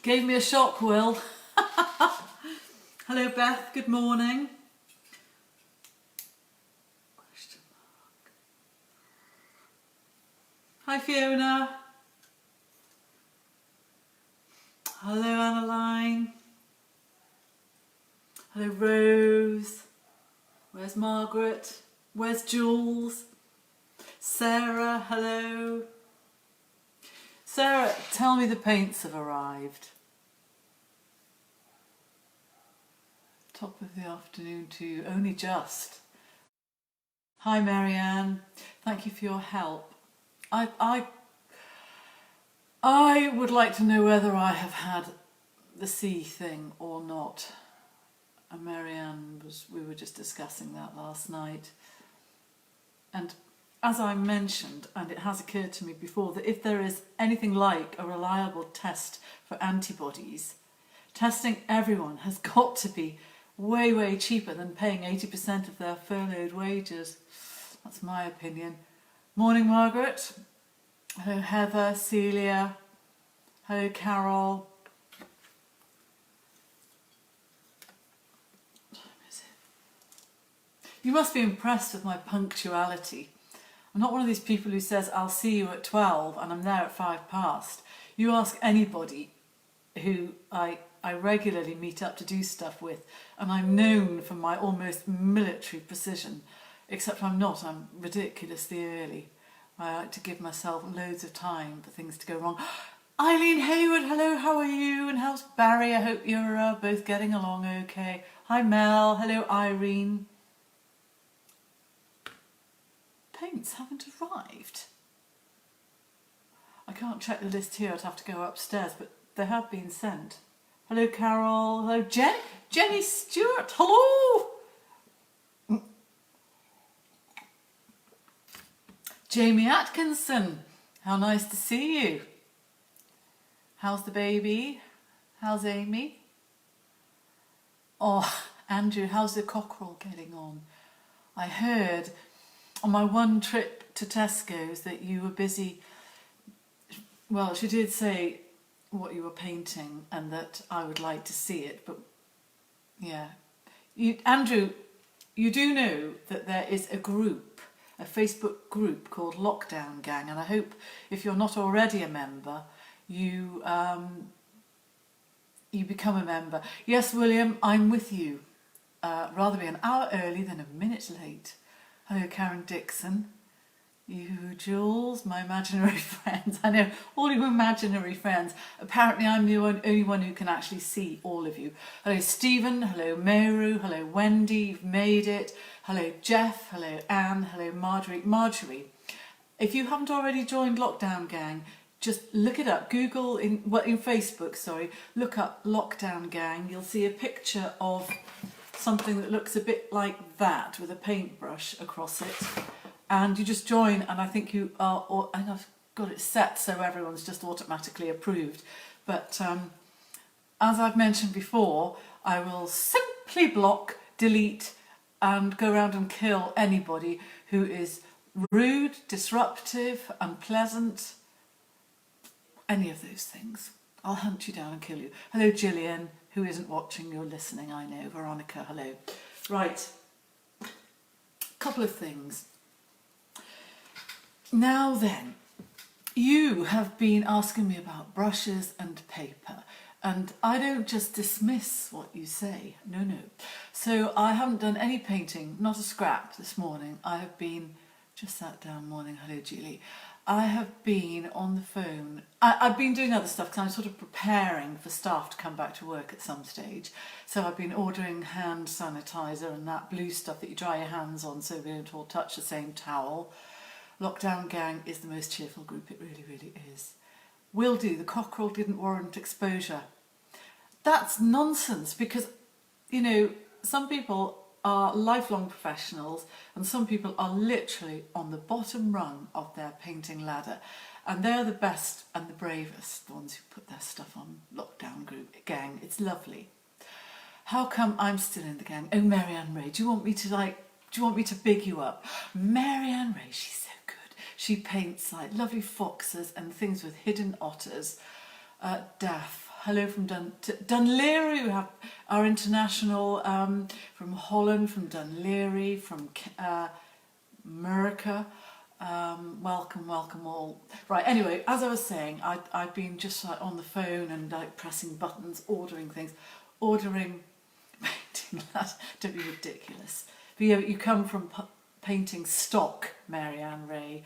Gave me a shock, Will. Hello, Beth. Good morning. Question mark. Hi, Fiona. Hello, Annaline. Hello, Rose. Where's Margaret? Where's Jules? Sarah, hello. Sarah, tell me the paints have arrived. Top of the afternoon to you, only just. Hi Marianne, thank you for your help. I would like to know whether I have had the C thing or not. And Marianne, we were just discussing that last night. And as I mentioned, and it has occurred to me before, that if there is anything like a reliable test for antibodies, testing everyone has got to be way, way cheaper than paying 80% of their furloughed wages. That's my opinion. Morning, Margaret. Hello, Heather, Celia. Hello, Carol. What time is it? You must be impressed with my punctuality. I'm not one of these people who says, I'll see you at 12 and I'm there at 5 past. You ask anybody who I regularly meet up to do stuff with, and I'm known for my almost military precision, except I'm not. I'm ridiculously early. I like to give myself loads of time for things to go wrong. Eileen Hayward, hello, how are you? And how's Barry? I hope you're both getting along okay. Hi Mel, hello Irene. Paints haven't arrived. I can't check the list here, I'd have to go upstairs, but they have been sent. Hello Carol, hello Jenny Stewart, hello! Jamie Atkinson, how nice to see you. How's the baby? How's Amy? Oh, Andrew, how's the cockerel getting on? I heard on my one trip to Tesco's that you were busy. Well, she did say what you were painting and that I would like to see it, but yeah. Andrew, you do know that there is a group, a Facebook group called Lockdown Gang, and I hope if you're not already a member, you become a member. Yes, William, I'm with you. Rather be an hour early than a minute late. Hello, Karen Dixon. You, Jules, my imaginary friends. I know, all you imaginary friends. Apparently I'm the only one who can actually see all of you. Hello, Stephen. Hello, Meru. Hello, Wendy. You've made it. Hello, Jeff. Hello, Anne. Hello, Marjorie. Marjorie, if you haven't already joined Lockdown Gang, just look it up. Google, in Facebook, sorry. Look up Lockdown Gang. You'll see a picture of something that looks a bit like that with a paintbrush across it. And you just join, and I think you are, and I've got it set so everyone's just automatically approved. But as I've mentioned before, I will simply block, delete, and go around and kill anybody who is rude, disruptive, unpleasant, any of those things. I'll hunt you down and kill you. Hello, Gillian, who isn't watching, you're listening, I know. Veronica, hello. Right, couple of things. Now then, you have been asking me about brushes and paper, and I don't just dismiss what you say, no. So I haven't done any painting, not a scrap this morning. I have been, just sat down, morning, hello Julie. I have been on the phone. I've been doing other stuff because I'm sort of preparing for staff to come back to work at some stage. So I've been ordering hand sanitizer and that blue stuff that you dry your hands on so we don't all touch the same towel. Lockdown Gang is the most cheerful group, it really, really is. Will do, the cockerel didn't warrant exposure. That's nonsense because, you know, some people are lifelong professionals and some people are literally on the bottom rung of their painting ladder, and they're the best and the bravest, the ones who put their stuff on Lockdown Gang. It's lovely. How come I'm still in the gang? Oh, Marianne Ray, do you want me to big you up? Marianne Ray, she's so good. She paints like lovely foxes and things with hidden otters. Daff, hello from Dunleary. We have our international from Holland, from Dunleary, from America. Welcome all. Right, anyway, as I was saying, I've been just like on the phone and like pressing buttons, ordering things, ordering painting. That don't be ridiculous. But you come from painting stock, Marianne Ray.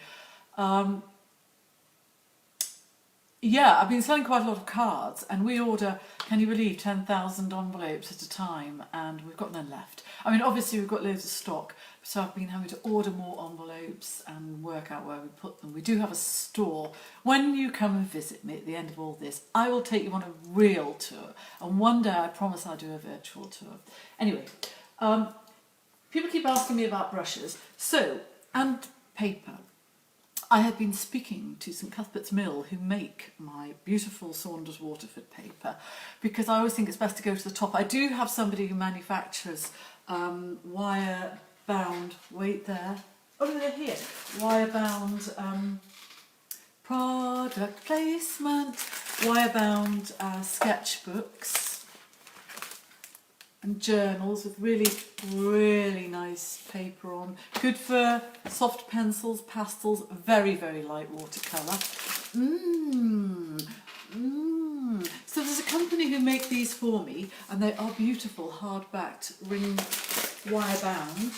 Yeah, I've been selling quite a lot of cards, and we order, can you believe, 10,000 envelopes at a time, and we've got none left. I mean, obviously we've got loads of stock, so I've been having to order more envelopes and work out where we put them. We do have a store. When you come and visit me at the end of all this, I will take you on a real tour, and one day I promise I'll do a virtual tour. Anyway, people keep asking me about brushes, and paper. I had been speaking to St Cuthbert's Mill, who make my beautiful Saunders Waterford paper, because I always think it's best to go to the top. I do have somebody who manufactures wire-bound, wait there, oh no, they're here, wire-bound product placement, wire-bound sketchbooks and journals with really nice paper on. Good for soft pencils, pastels, very light watercolour. So there's a company who make these for me, and they are beautiful, hard-backed, ring wire-bound.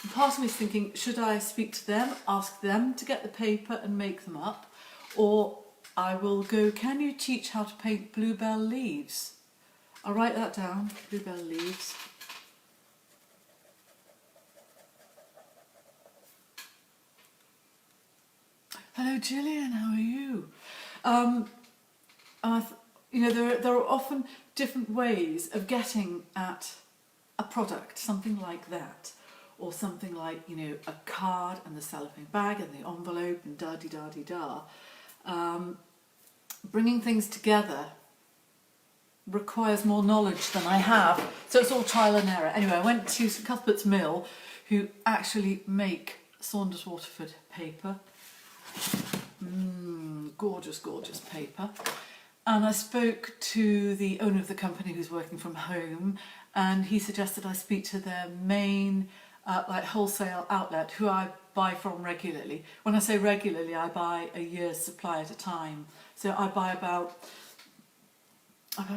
And part of me is thinking, should I speak to them, ask them to get the paper and make them up, or I will go, can you teach how to paint bluebell leaves? I'll write that down, bluebell leaves. Hello Gillian, how are you? You know, there are often different ways of getting at a product, something like that, or something like, you know, a card and the cellophane bag and the envelope and da-de-da-de-da. Bringing things together requires more knowledge than I have, so it's all trial and error. Anyway, I went to St Cuthbert's Mill, who actually make Saunders Waterford paper. Gorgeous paper. And I spoke to the owner of the company who's working from home, and he suggested I speak to their main like wholesale outlet, who I buy from regularly. When I say regularly, I buy a year's supply at a time. So I buy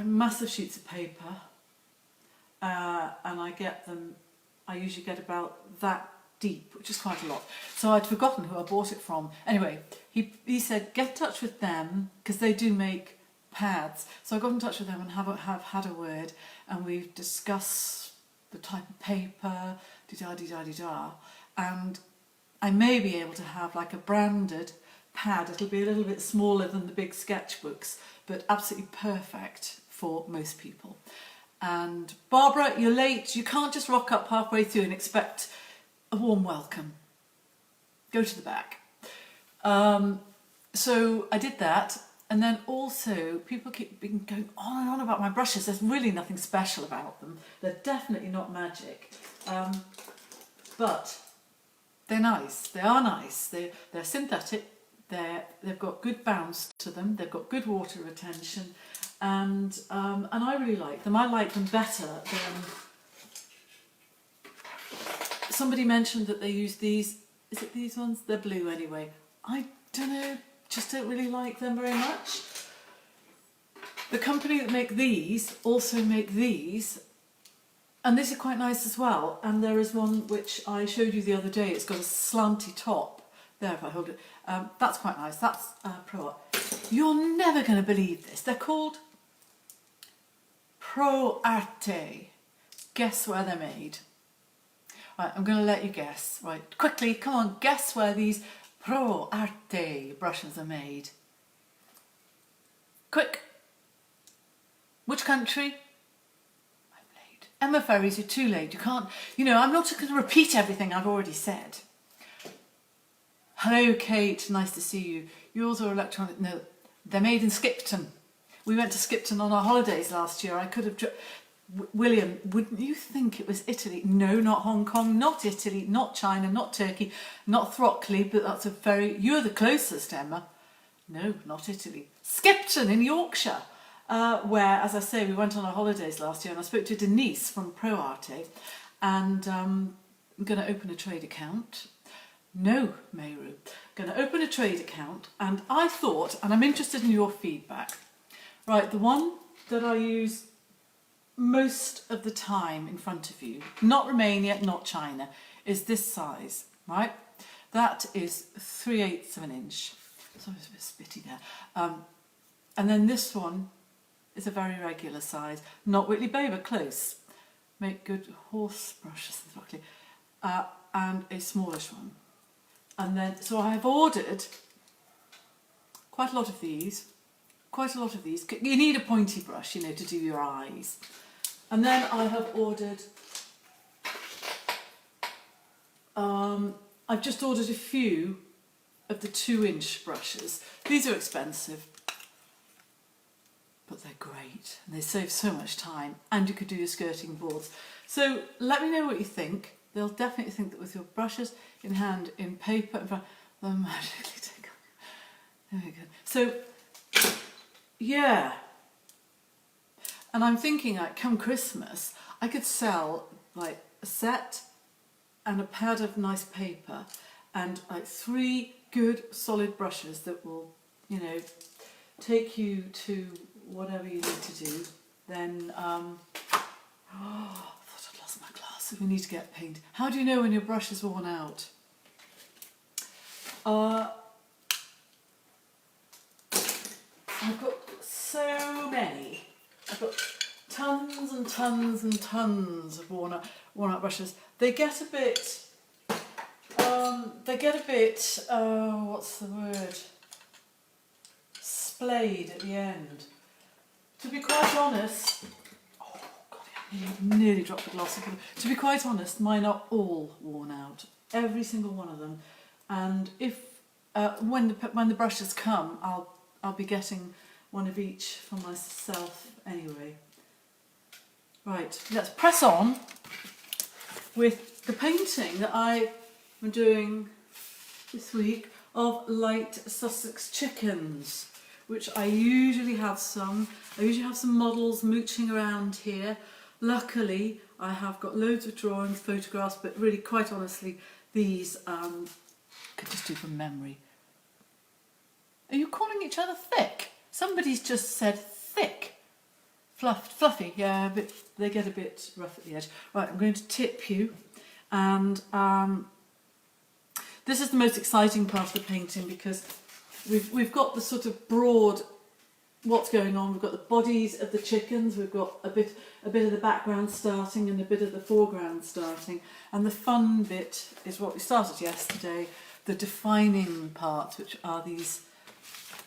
massive sheets of paper, and I usually get about that deep, which is quite a lot. So I'd forgotten who I bought it from. Anyway, he said, get in touch with them, because they do make pads. So I got in touch with them and have had a word, and we've discussed the type of paper, da-da-de-da-de-da, and I may be able to have like a branded pad. It'll be a little bit smaller than the big sketchbooks, but absolutely perfect for most people. And Barbara, you're late. You can't just rock up halfway through and expect a warm welcome. Go to the back. So I did that, and then also people keep been going on and on about my brushes. There's really nothing special about them. They're definitely not magic, but they're nice. They are nice. They're synthetic. They've got good bounce to them. They've got good water retention, and I really like them. I like them better than. Somebody mentioned that they use these. Is it these ones? They're blue anyway. I don't know. Just don't really like them very much. The company that make these also make these, and these are quite nice as well. And there is one which I showed you the other day. It's got a slanty top. There, if I hold it, that's quite nice. That's Pro Art. You're never going to believe this. They're called Pro Arte. Guess where they're made? Right, I'm going to let you guess. Right, quickly, come on, guess where these Pro Arte brushes are made. Quick. Which country? I'm late. Emma Ferries, you're too late. You can't, you know, I'm not going to repeat everything I've already said. Hello, Kate. Nice to see you. Yours are electronic. No, they're made in Skipton. We went to Skipton on our holidays last year. I could have... William, wouldn't you think it was Italy? No, not Hong Kong, not Italy, not China, not Turkey, not Throckley, but that's a very... You're the closest, Emma. No, not Italy. Skipton in Yorkshire. where, as I say, we went on our holidays last year and I spoke to Denise from ProArte, and I'm going to open a trade account. No, Mayru, going to open a trade account, and I thought, and I'm interested in your feedback. Right, the one that I use most of the time in front of you, not Romania, not China, is this size, right? That is 3/8 of an inch. Sorry, it's a bit spitty there. And then this one is a very regular size, not Whitley Bay, but close. Make good horse brushes, and a smallish one. And then, so I've ordered quite a lot of these. You need a pointy brush, you know, to do your eyes. And then I have ordered, I've just ordered a few of the 2-inch brushes. These are expensive, but they're great and they save so much time, and you could do your skirting boards. So let me know what you think. They'll definitely think that with your brushes in hand, in paper, in front, they'll magically take on. There we go. So, yeah. And I'm thinking, like, come Christmas, I could sell like a set and a pad of nice paper and like 3 good solid brushes that will, you know, take you to whatever you need to do. Then, oh, I thought I'd lost my glasses. We need to get paint. How do you know when your brush is worn out? I've got so many. I've got tons and tons and tons of worn out brushes. They get a bit, what's the word? Splayed at the end. To be quite honest, oh God, I nearly dropped the glass. To be quite honest, mine are all worn out. Every single one of them. And if, when the brushes come, I'll be getting one of each for myself anyway. Right, let's press on with the painting that I am doing this week of light Sussex chickens, which I usually have some. I usually have some models mooching around here. Luckily, I have got loads of drawings, photographs, but really, quite honestly, these I could just do from memory. Are you calling each other thick? Somebody's just said thick. Fluffy, yeah, but they get a bit rough at the edge. Right, I'm going to tip you, and this is the most exciting part of the painting because we've got the sort of broad what's going on. We've got the bodies of the chickens, we've got a bit of the background starting and a bit of the foreground starting, and the fun bit is what we started yesterday, the defining parts, which are these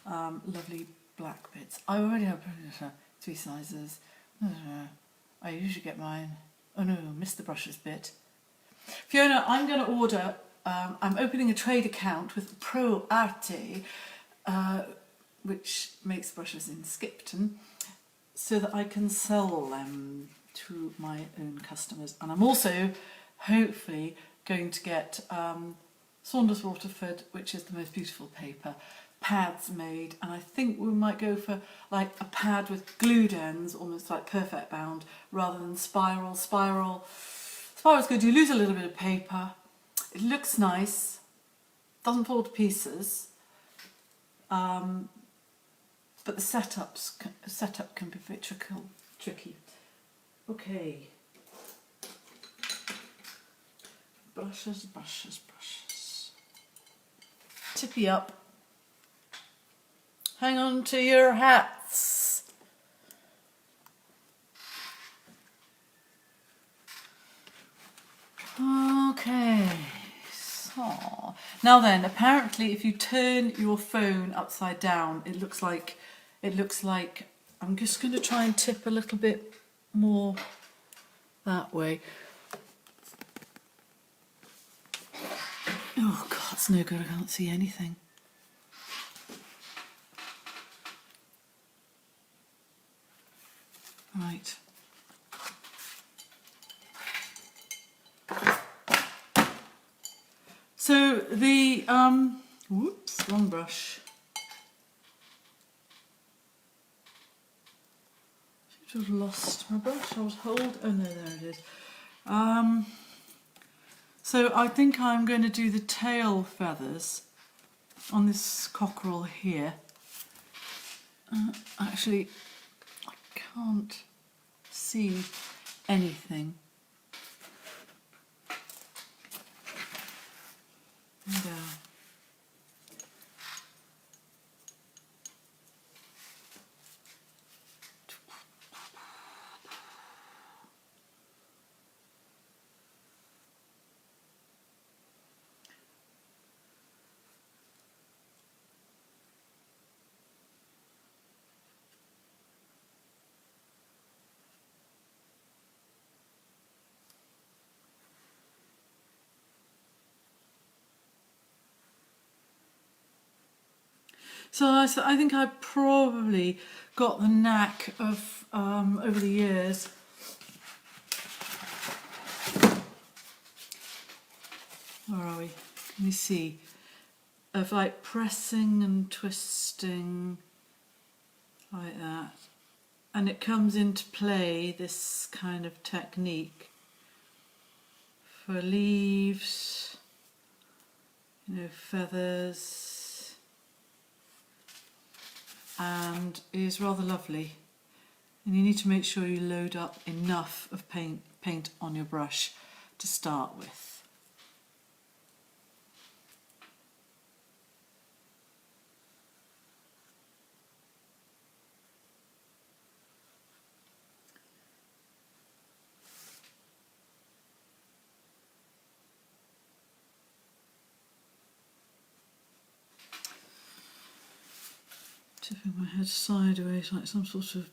lovely black bits. I already have 3 sizes. I usually get mine. Oh no, missed the brushes bit. Fiona, I'm going to order, I'm opening a trade account with ProArte, which makes brushes in Skipton, so that I can sell them to my own customers. And I'm also, hopefully, going to get Saunders Waterford, which is the most beautiful paper, pads made, and I think we might go for like a pad with glued ends, almost like perfect bound, rather than spiral. Spiral's good, you lose a little bit of paper, it looks nice, doesn't fall to pieces, but the setup can be a bit tricky. Okay, brushes, tippy up. Hang on to your hats. Okay, so now then, apparently if you turn your phone upside down, it looks like, I'm just going to try and tip a little bit more that way. Oh God, it's no good, I can't see anything. Right. So the, whoops, wrong brush. to have lost my brush. I was oh no, there it is. So I think I'm going to do the tail feathers on this cockerel here. Actually, I can't see anything. And, So I think I probably got the knack of, over the years, where are we? Can you see? Of like pressing and twisting like that. And it comes into play, this kind of technique, for leaves, feathers, and is rather lovely. And you need to make sure you load up enough of paint on your brush to start with. Tipping my head sideways like some sort of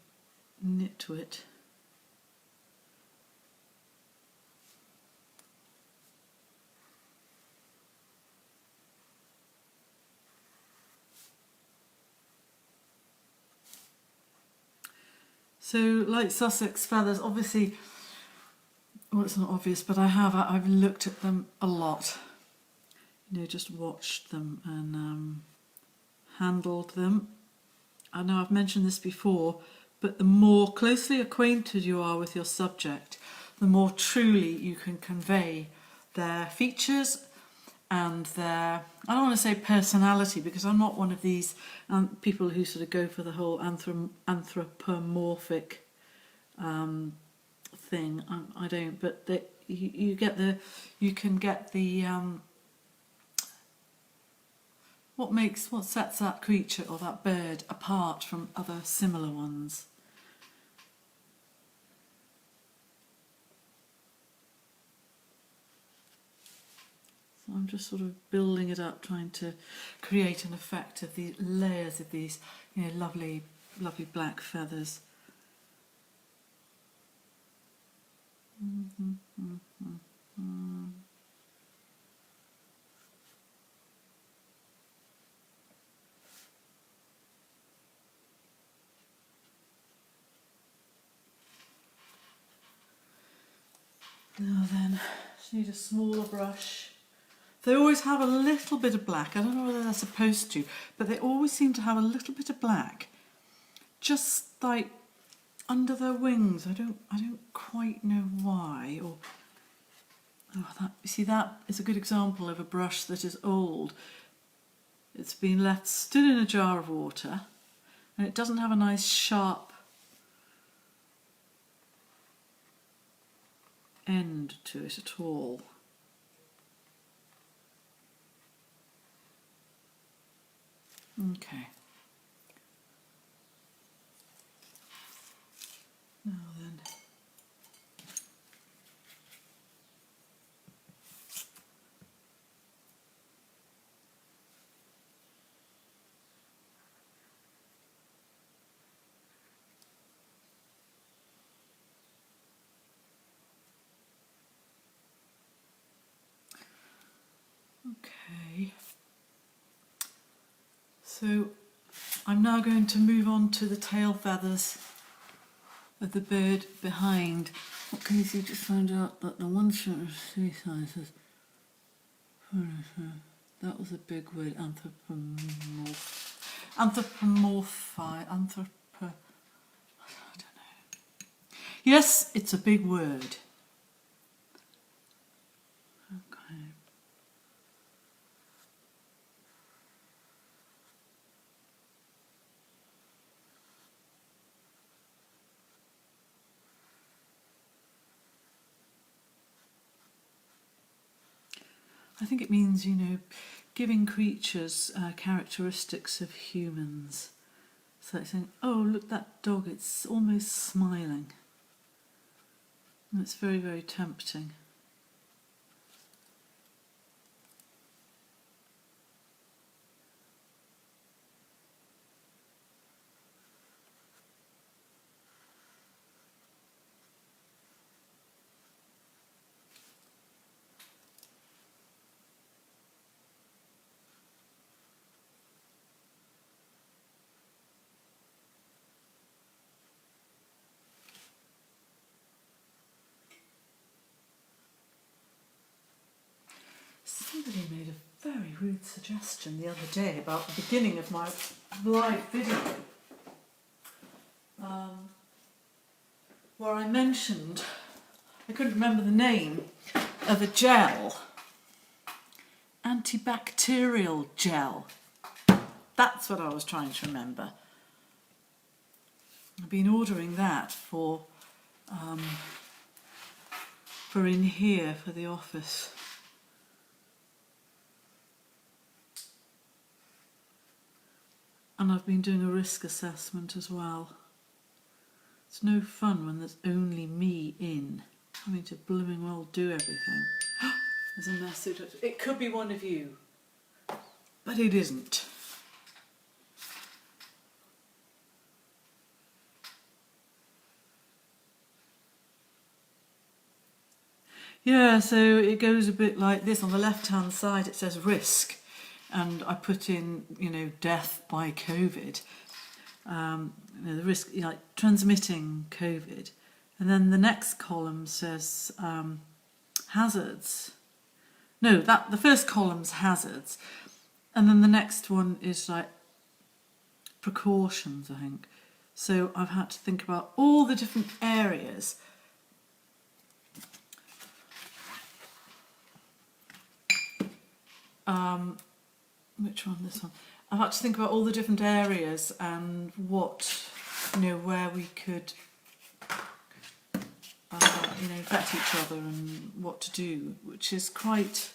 nitwit. So, like Sussex feathers, obviously, well, it's not obvious, but I've looked at them a lot. Just watched them and handled them. I know I've mentioned this before, but the more closely acquainted you are with your subject, the more truly you can convey their features and their, I don't want to say personality, because I'm not one of these people who sort of go for the whole anthropomorphic thing. I don't, but you can get the what sets that creature or that bird apart from other similar ones. So I'm just sort of building it up, trying to create an effect of the layers of these, lovely, lovely black feathers. Now then, just need a smaller brush. They always have a little bit of black. I don't know whether they're supposed to, but they always seem to have a little bit of black, just like under their wings. I don't quite know why. Or that is a good example of a brush that is old. It's been left stood in a jar of water, and it doesn't have a nice sharp end to it at all. Okay. Now then. Okay. So I'm now going to move on to the tail feathers of the bird behind. What can you see? Just found out that the one shot of 3 sizes. That was a big word, I don't know. Yes, it's a big word. Okay. I think it means, giving creatures characteristics of humans. So it's saying, oh, look, that dog, it's almost smiling. And it's very, very tempting. Somebody made a very rude suggestion the other day about the beginning of my live video, where I mentioned, I couldn't remember the name of a gel, antibacterial gel. That's what I was trying to remember. I've been ordering that for in here for the office. And I've been doing a risk assessment as well. It's no fun when there's only me in, having to blooming well do everything. There's a message. It could be one of you, but it isn't. Yeah, so it goes a bit like this. On the left-hand side it says risk, and I put in, death by COVID. The risk, like transmitting COVID. And then the next column says hazards. No, the first column's hazards. And then the next one is like precautions, I think. So I've had to think about all the different areas. Which one? This one. I've had to think about all the different areas and what, where we could, vet each other and what to do, which is quite,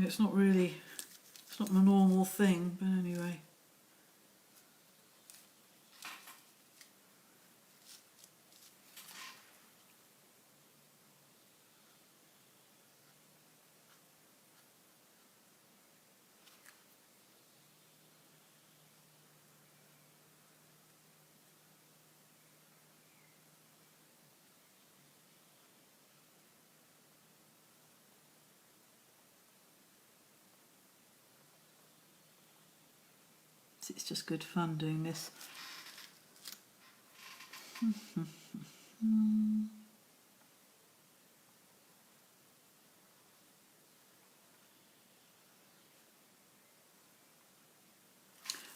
it's not my normal thing, but anyway. It's just good fun doing this.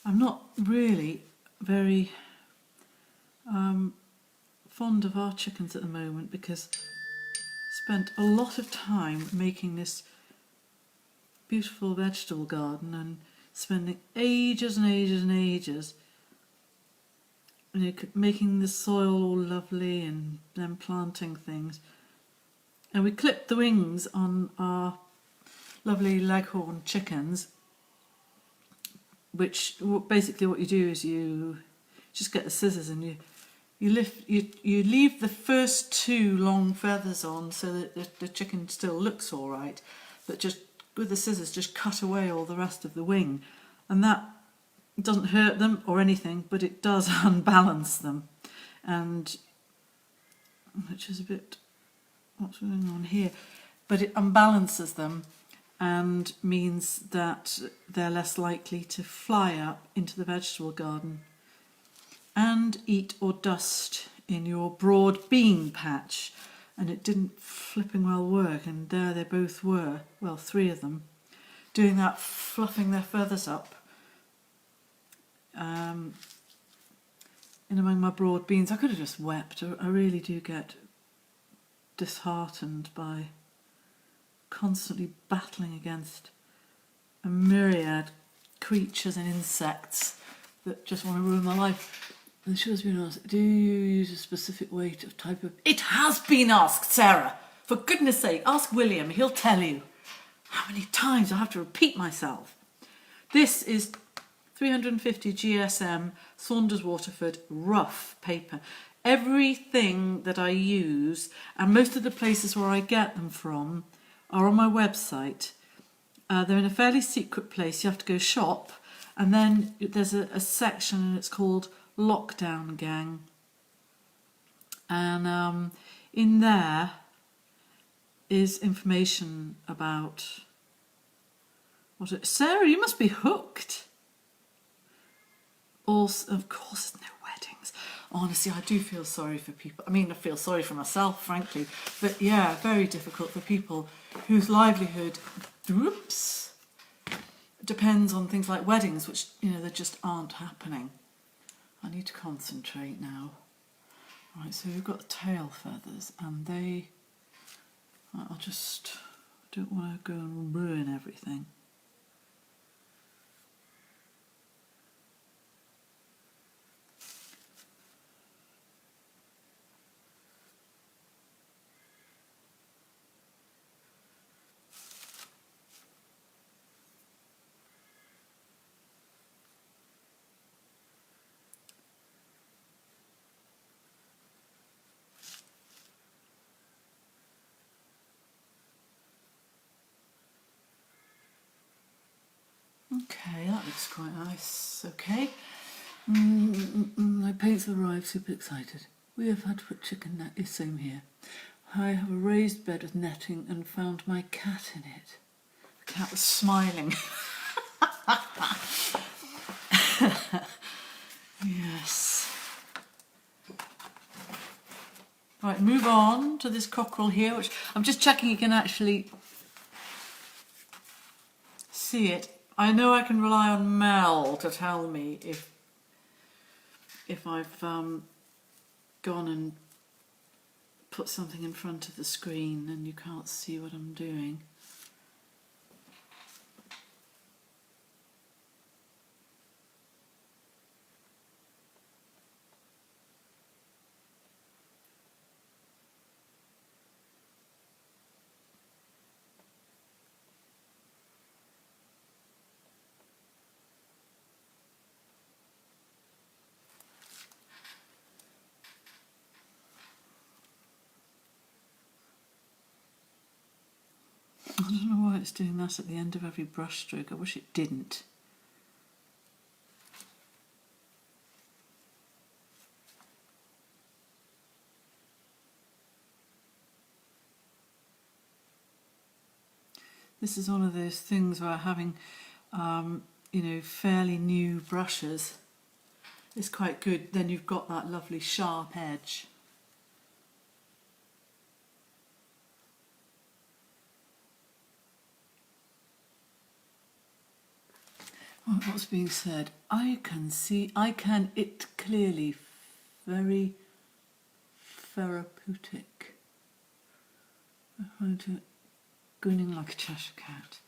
I'm not really very fond of our chickens at the moment because I spent a lot of time making this beautiful vegetable garden and spending ages and ages and ages making the soil all lovely and then planting things. And we clipped the wings on our lovely leghorn chickens, which basically what you do is you just get the scissors and you leave the first two long feathers on so that the chicken still looks all right, but just with the scissors just cut away all the rest of the wing, and that doesn't hurt them or anything, but it does unbalance them, and which is a bit what's going on here, but it unbalances them and means that they're less likely to fly up into the vegetable garden and eat or dust in your broad bean patch. And it didn't flipping well work, and there they both were, well, three of them, doing that, fluffing their feathers up. in among my broad beans. I could have just wept. I really do get disheartened by constantly battling against a myriad creatures and insects that just want to ruin my life. And the show's been asked, do you use a specific weight of type of... It has been asked, Sarah. For goodness sake, ask William. He'll tell you. How many times I have to repeat myself? This is 350 GSM Saunders Waterford rough paper. Everything that I use, and most of the places where I get them from, are on my website. They're in a fairly secret place. You have to go shop, and then there's a section, and it's called Lockdown Gang. And in there is information about what it... Sarah, you must be hooked. Also, of course, no weddings. Honestly, I do feel sorry for people. I mean, I feel sorry for myself, frankly. But yeah, very difficult for people whose livelihood, whoops, depends on things like weddings, which, you know, they just aren't happening. I need to concentrate now. Right, so we've got the tail feathers, and they... I don't want to go and ruin everything. Okay, that looks quite nice. Okay. My paints have arrived, super excited. We have had to put chicken net, the same here. I have a raised bed with netting and found my cat in it. The cat was smiling. Yes. Right, move on to this cockerel here, which I'm just checking you can actually see it. I know I can rely on Mel to tell me if I've gone and put something in front of the screen and you can't see what I'm doing. I don't know why it's doing that at the end of every brush stroke. I wish it didn't. This is one of those things where having, you know, fairly new brushes is quite good. Then you've got that lovely sharp edge. What's being said? I can it clearly, very therapeutic. I find it grinning like a Cheshire cat.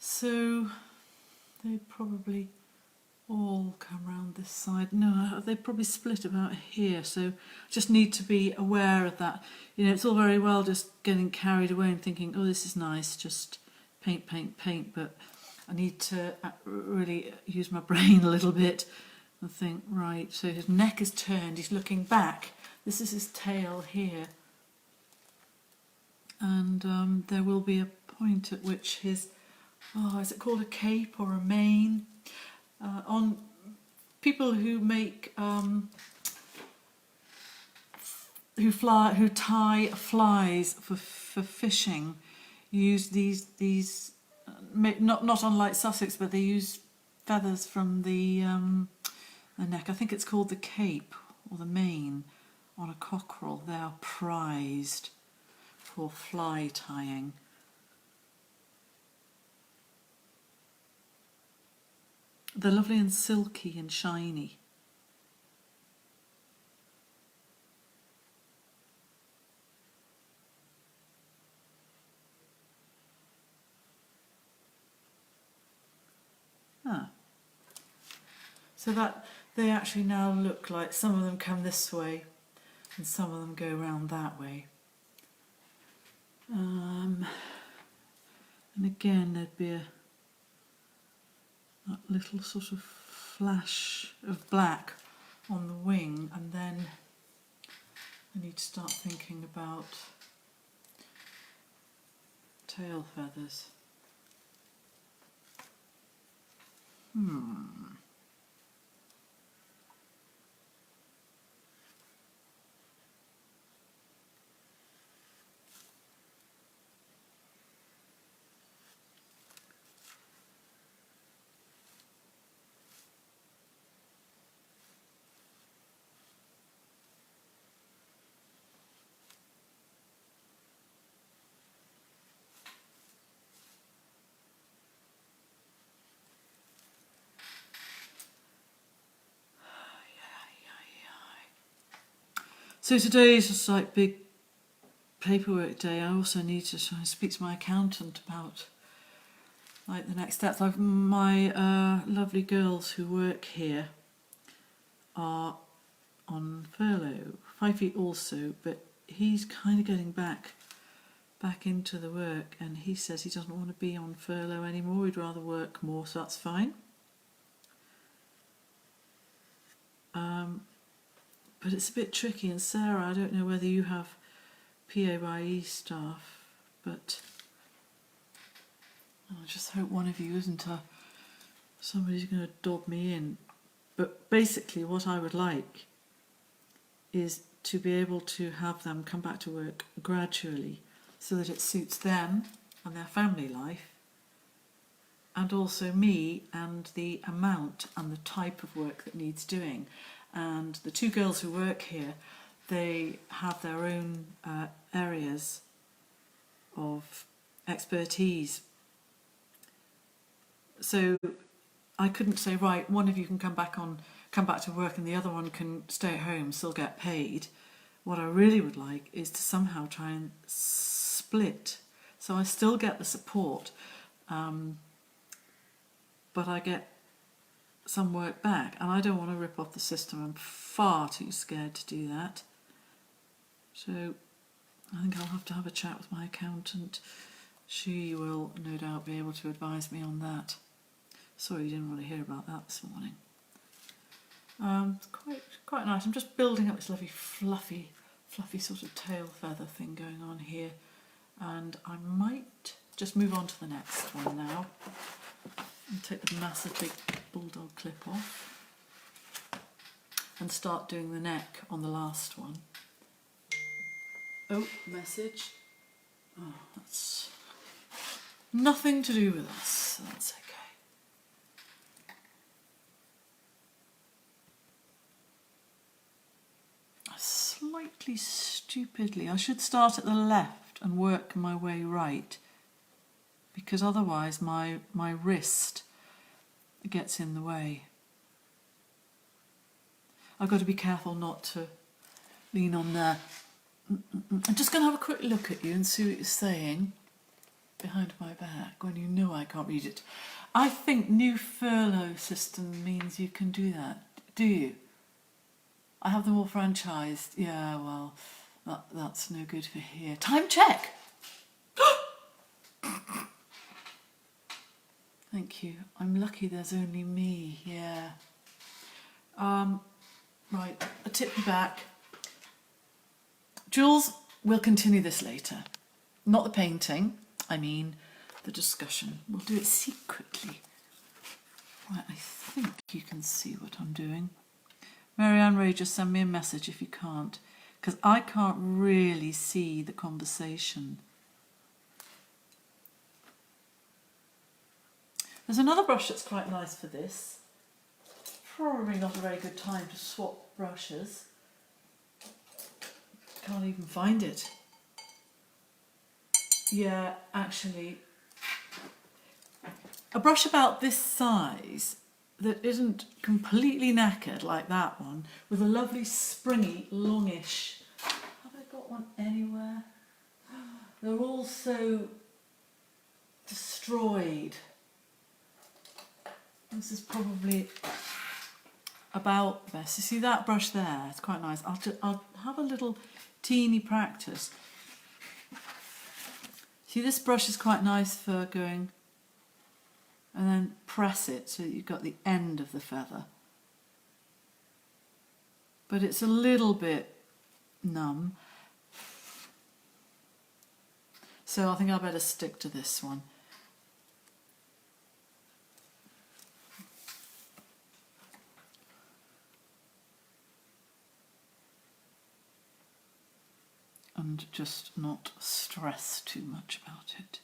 So they probably all come round this side. No, they probably split about here, so just need to be aware of that. You know, it's all very well just getting carried away and thinking, oh, this is nice, just paint, paint, paint, but I need to really use my brain a little bit and think, right, so his neck is turned, he's looking back. This is his tail here. And there will be a point at which his, is it called a cape or a mane? On people who make who tie flies for fishing use these not unlike Sussex, but they use feathers from the neck. I think it's called the cape or the mane on a cockerel. They are prized for fly tying. They're lovely and silky and shiny. So that they actually now look like some of them come this way and some of them go round that way. And again there'd be that little sort of flash of black on the wing, and then I need to start thinking about tail feathers. So today is just like big paperwork day. I also need to try and speak to my accountant about like the next steps. My lovely girls who work here are on furlough. 5 feet also, but he's kind of getting back into the work, and he says he doesn't want to be on furlough anymore. He'd rather work more, so that's fine. But it's a bit tricky, and Sarah, I don't know whether you have PAYE staff, but I just hope one of you isn't somebody's going to dob me in. But basically what I would like is to be able to have them come back to work gradually so that it suits them and their family life, and also me and the amount and the type of work that needs doing. And the two girls who work here, they have their own areas of expertise. So I couldn't say, right, one of you can come back to work and the other one can stay at home, still get paid. What I really would like is to somehow try and split. So I still get the support, but I get some work back, and I don't want to rip off the system. I'm far too scared to do that. So I think I'll have to have a chat with my accountant. She will no doubt be able to advise me on that. Sorry you didn't want to hear about that this morning. It's quite nice. I'm just building up this lovely fluffy sort of tail feather thing going on here, and I might just move on to the next one now and take the massive big bulldog clip off and start doing the neck on the last one. Oh, message. Oh, that's nothing to do with us. That's okay. Slightly stupidly, I should start at the left and work my way right, because otherwise my wrist gets in the way. I've got to be careful not to lean on there. I'm just going to have a quick look at you and see what you're saying behind my back when you know I can't read it. I think new furlough system means you can do that. Do you? I have them all franchised. Yeah, well, that's no good for here. Time check! Thank you. I'm lucky there's only me, yeah. Right, a tip you back. Jules, we'll continue this later. Not the painting, I mean the discussion. We'll do it secretly. Right, I think you can see what I'm doing. Marianne Ray, just send me a message if you can't, because I can't really see the conversation. There's another brush that's quite nice for this. Probably not a very good time to swap brushes. Can't even find it. Yeah, actually, a brush about this size that isn't completely knackered like that one, with a lovely springy, longish. Have I got one anywhere? They're all so destroyed. This is probably about the best. You see that brush there? It's quite nice. I'll have a little teeny practice. See, this brush is quite nice for going and then press it so that you've got the end of the feather. But it's a little bit numb. So I think I better stick to this one. And just not stress too much about it.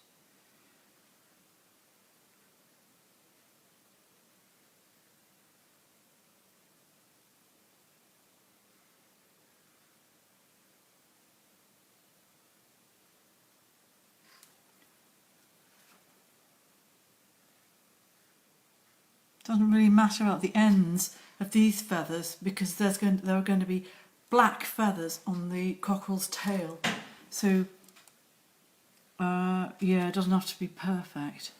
Doesn't really matter about the ends of these feathers because there are going to be black feathers on the cockerel's tail. So, yeah, it doesn't have to be perfect.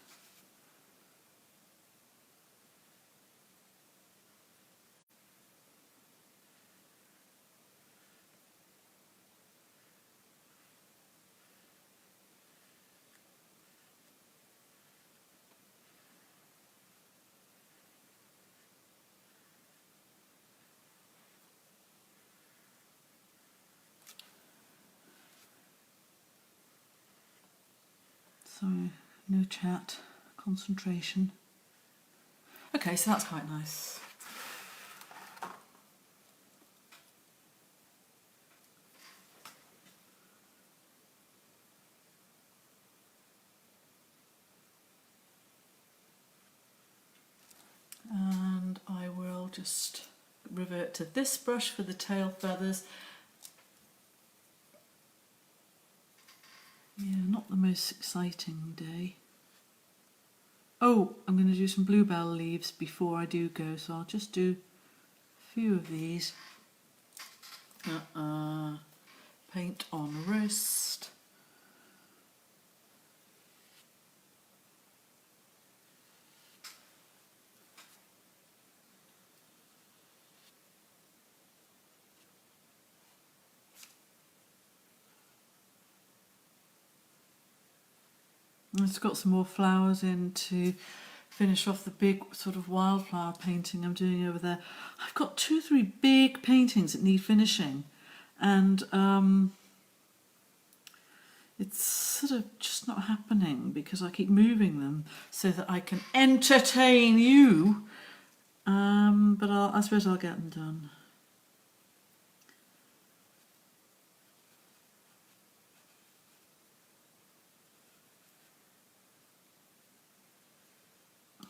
Sorry, no chat, concentration. Okay, so that's quite nice. And I will just revert to this brush for the tail feathers. Yeah, not the most exciting day. Oh, I'm going to do some bluebell leaves before I do go, so I'll just do a few of these. Paint on wrist. I've got some more flowers in to finish off the big sort of wildflower painting I'm doing over there. I've got 2 or 3 big paintings that need finishing, and it's sort of just not happening because I keep moving them so that I can entertain you. But I suppose I'll get them done.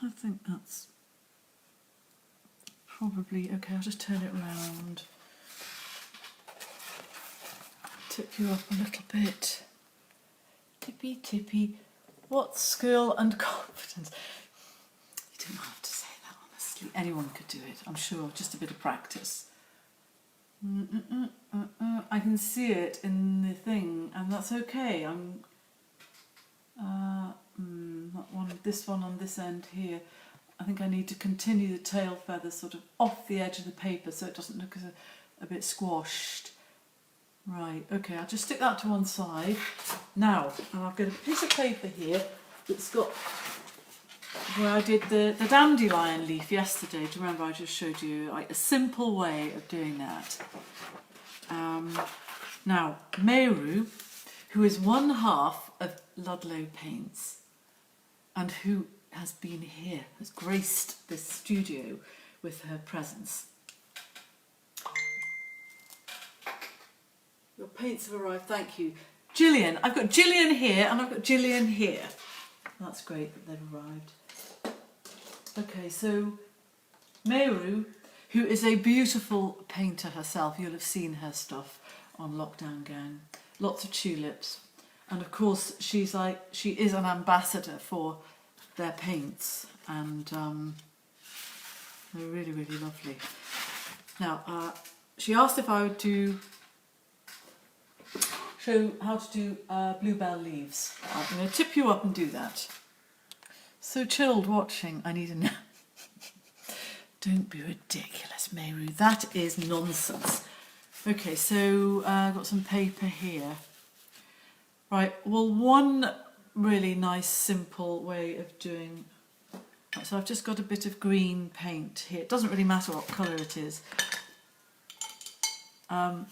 I think that's probably okay. I'll just turn it around, tip you up a little bit. Tippy tippy, what skill and confidence. You didn't have to say that, honestly. Anyone could do it, I'm sure, just a bit of practice. I can see it in the thing, and that's okay. This one on this end here. I think I need to continue the tail feather sort of off the edge of the paper so it doesn't look a bit squashed. Right, okay, I'll just stick that to one side. Now, I've got a piece of paper here that's got where I did the dandelion leaf yesterday. Do you remember I just showed you like a simple way of doing that? Now, Meru, who is one half of Ludlow Paints and who has been here, has graced this studio with her presence. Your paints have arrived, thank you. Gillian, I've got Gillian here and I've got Gillian here. That's great that they've arrived. Okay, so Meru, who is a beautiful painter herself, you'll have seen her stuff on Lockdown Gang. Lots of tulips. And of course, she is an ambassador for their paints, and they're really, really lovely. Now, she asked if I would show how to do bluebell leaves. I'm going to tip you up and do that. So chilled watching, I need a nap. Don't be ridiculous, Meru. That is nonsense. Okay, so I've got some paper here. Right, well, one really nice, simple way of doing... Right, so I've just got a bit of green paint here. It doesn't really matter what colour it is. And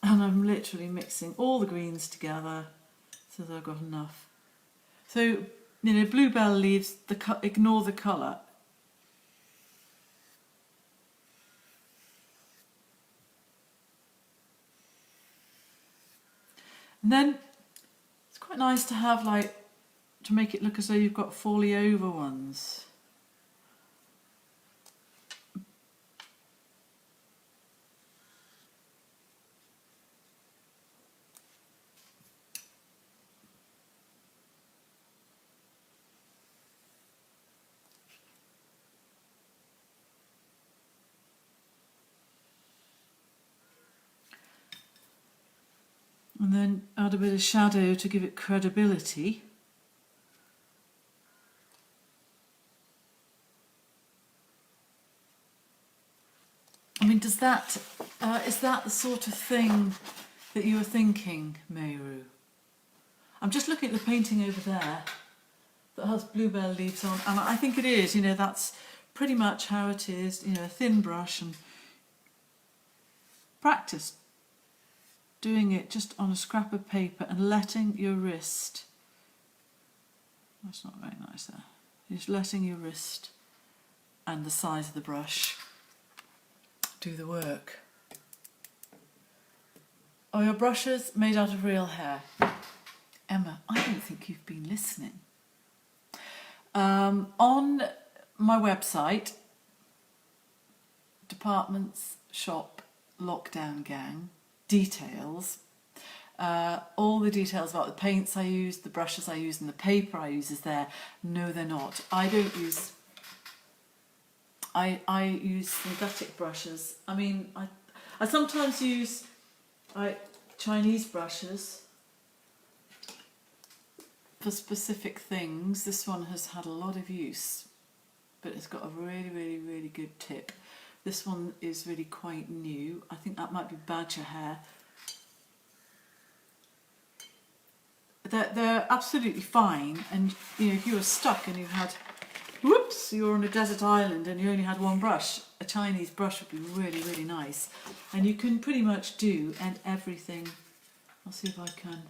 I'm literally mixing all the greens together so that I've got enough. So, you know, bluebell leaves, ignore the colour. And then it's quite nice to have, like, to make it look as though you've got fally over ones. And then add a bit of shadow to give it credibility. I mean, is that the sort of thing that you were thinking, Meru? I'm just looking at the painting over there that has bluebell leaves on, and I think it is, you know, that's pretty much how it is, you know, a thin brush, and practice doing it just on a scrap of paper and letting your wrist, that's not very nice there, just letting your wrist and the size of the brush do the work. Are your brushes made out of real hair? Emma, I don't think you've been listening. On my website, departments, shop, Lockdown Gang, details, all the details about the paints I use, the brushes I use, and the paper I use is there. No, they're not. I don't use... I use synthetic brushes. I mean, I sometimes use Chinese brushes for specific things. This one has had a lot of use, but it's got a really, really, really good tip. This one is really quite new. I think that might be badger hair. They're absolutely fine, and you know, if you were stuck and you had, whoops, you were on a desert island and you only had one brush, a Chinese brush would be really, really nice. And you can pretty much do everything. I'll see if I can.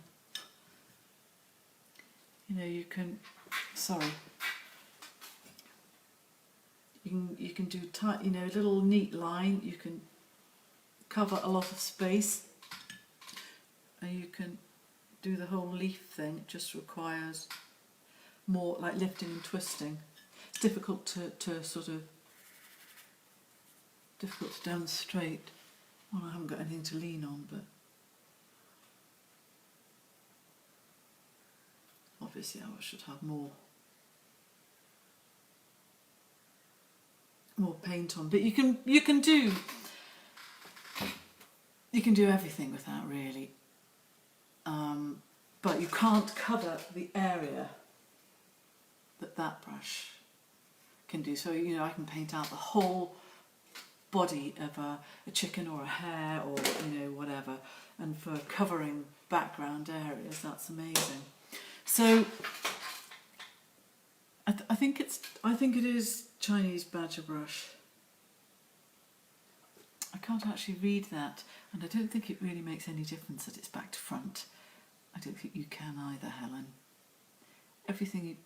You know, you can, sorry. You can do tight, you know, a little neat line. You can cover a lot of space, and you can do the whole leaf thing. It just requires more like lifting and twisting. It's difficult to sort of difficult to demonstrate. Well, I haven't got anything to lean on, but obviously I should have more paint on. But you can do everything with that, really. But you can't cover the area that brush can do. So, you know, I can paint out the whole body of a chicken or a hare or, you know, whatever. And for covering background areas, that's amazing. So I think it is Chinese badger brush. I can't actually read that, and I don't think it really makes any difference that it's back to front. I don't think you can either, Helen. everything you...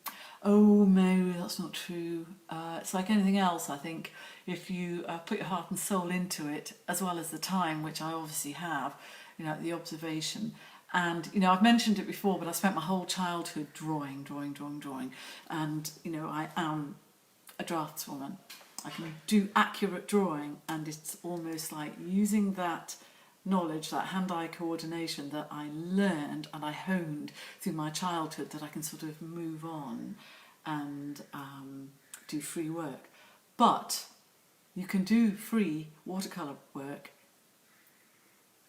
Oh no, that's not true. It's like anything else, I think. If you put your heart and soul into it, as well as the time, which I obviously have, you know, the observation. And, you know, I've mentioned it before, but I spent my whole childhood drawing. And, you know, I am a draftswoman. I can do accurate drawing, and it's almost like using that knowledge, that hand-eye coordination that I learned and I honed through my childhood, that I can sort of move on and do free work. But you can do free watercolour work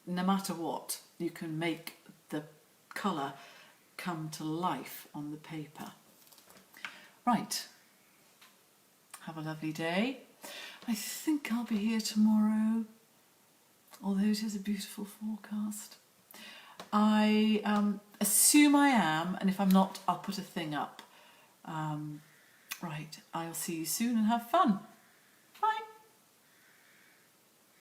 no matter what. You can make the colour come to life on the paper. Right. Have a lovely day. I think I'll be here tomorrow, although it is a beautiful forecast. I assume I am, and if I'm not, I'll put a thing up. Right, I'll see you soon and have fun.